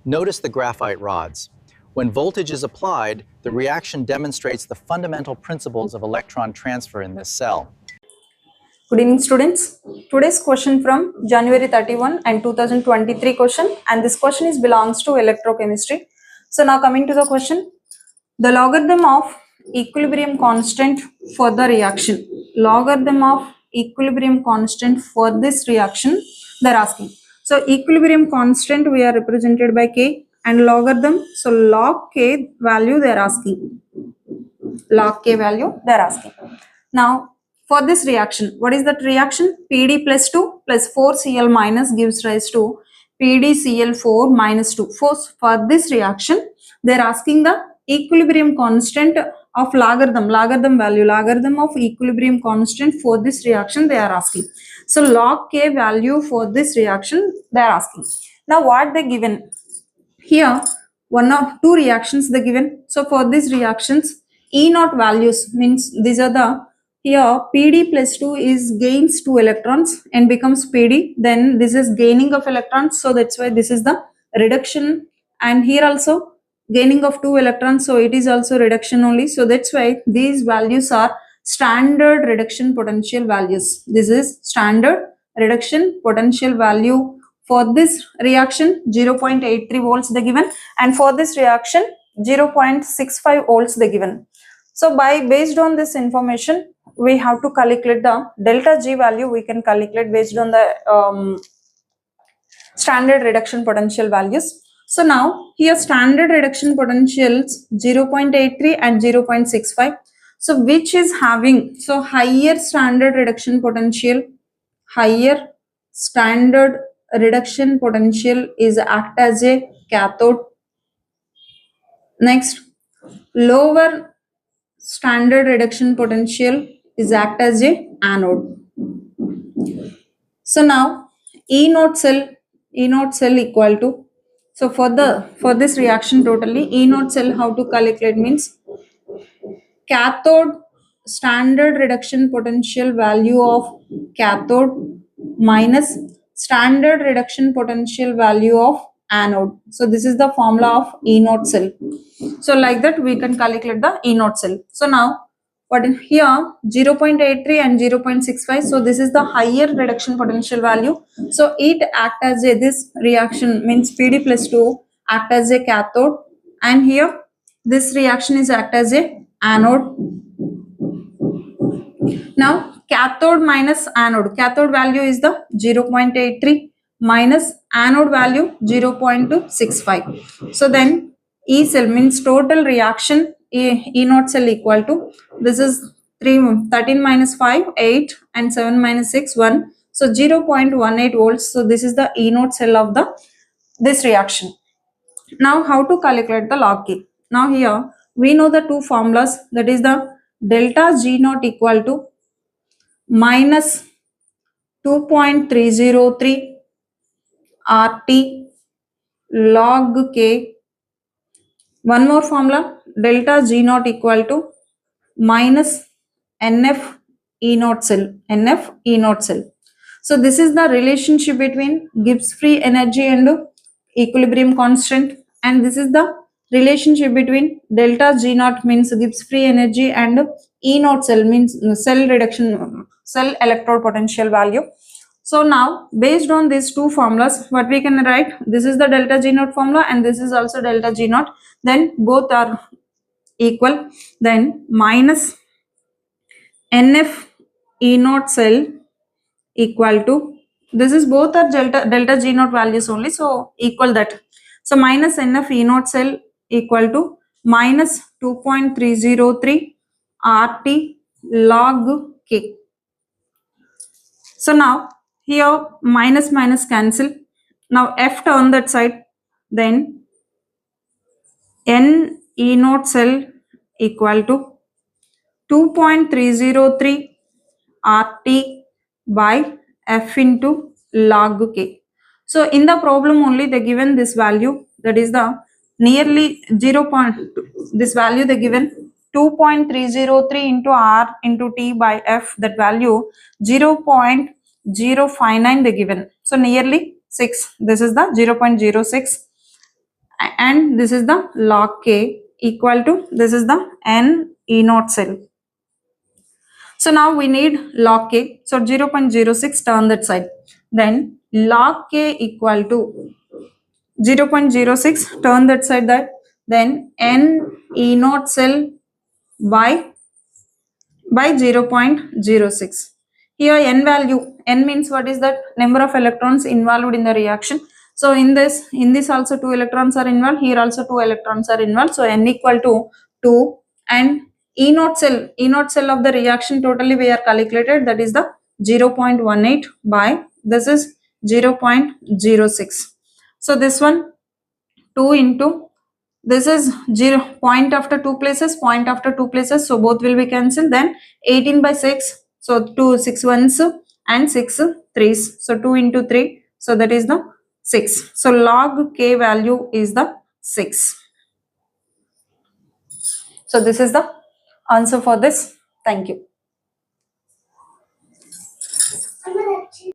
Notice the graphite rods. When voltage is applied, the reaction demonstrates the fundamental principles of electron transfer in this cell. Good evening students. Today's question from January 31 and 2023 question, and this question is belongs to electrochemistry. So now coming to the question, the logarithm of equilibrium constant for the reaction. Logarithm of equilibrium constant for this reaction they are asking. So equilibrium constant we are represented by K and logarithm. So log K value they are asking. Log K value they are asking. Now for this reaction, what is that reaction? PD plus 2 plus 4Cl minus gives rise to PdCl4 minus 2. For this reaction, they are asking the equilibrium constant of logarithm of equilibrium constant for this reaction they are asking. So log K value for this reaction they are asking. Now what they given? Here one of two reactions they given. So for these reactions, E0 values means these are the here PD plus 2 is gains 2 electrons and becomes PD, then this is gaining of electrons, so that's why this is the reduction, and here also gaining of 2 electrons, so it is also reduction only, so that's why these values are standard reduction potential values. This is standard reduction potential value for this reaction 0.83 volts they given, and for this reaction 0.65 volts they given. So based on this information, we have to calculate the delta G value. We can calculate based on the standard reduction potential values. So now here standard reduction potentials 0.83 and 0.65. So which is having higher standard reduction potential, higher standard reduction potential is act as a cathode. Next, lower standard reduction potential is act as a anode. So now E0 cell equal to, so for this reaction totally E0 cell how to calculate means cathode standard reduction potential value of cathode minus standard reduction potential value of anode. So this is the formula of E0 cell. So like that we can calculate the E0 cell. So now what in here 0.83 and 0.65, so this is the higher reduction potential value, so it act as a, this reaction means PD plus 2 act as a cathode, and here this reaction is act as a anode. Now cathode minus anode, cathode value is the 0.83 minus anode value 0.65. So then E cell means total reaction E0 cell equal to, this is 13 minus 5 8 and 7 minus 6 1, so 0.18 volts. So this is the E0 cell of this reaction. Now how to calculate the log K? Now here we know the two formulas, that is the delta G naught equal to minus 2.303 RT log K. One more formula, delta G naught equal to minus NF E0 cell, NF E0 cell. So this is the relationship between Gibbs free energy and equilibrium constant, and this is the relationship between delta G naught means Gibbs free energy and E0 cell means cell reduction, cell electrode potential value. So now based on these two formulas, what we can write, this is the delta G naught formula and this is also delta G naught, then both are equal, then minus NF E0 cell equal to, this is both are delta G naught values only, so equal that. So minus NF E0 cell equal to minus 2.303 RT log K. So now here minus minus cancel. Now F on that side, then N E0 cell equal to 2.303 RT by F into log K. So in the problem only they given this value, that is the nearly 0. This value they given 2.303 into R into T by F, that value 0.059 they given. So nearly 6. This is the 0.06. and this is the log k equal to, this is the n E naught cell. So now we need log k. So 0.06 turn that side. Then log k equal to 0.06 turn that side, that then n E naught cell by 0.06. Here n value, n means what is that? Number of electrons involved in the reaction. So in this also 2 electrons are involved, here also 2 electrons are involved. So n equal to 2, and E naught cell of the reaction totally we are calculated, that is the 0.18 by, this is 0.06. So this one 2 into, this is 0 point after 2 places, point after 2 places, so both will be cancelled. Then 18 by 6, so 2 6 ones and 6 threes, so 2 into 3, so that is the 6. So log k value is the 6. So this is the answer for this. Thank you.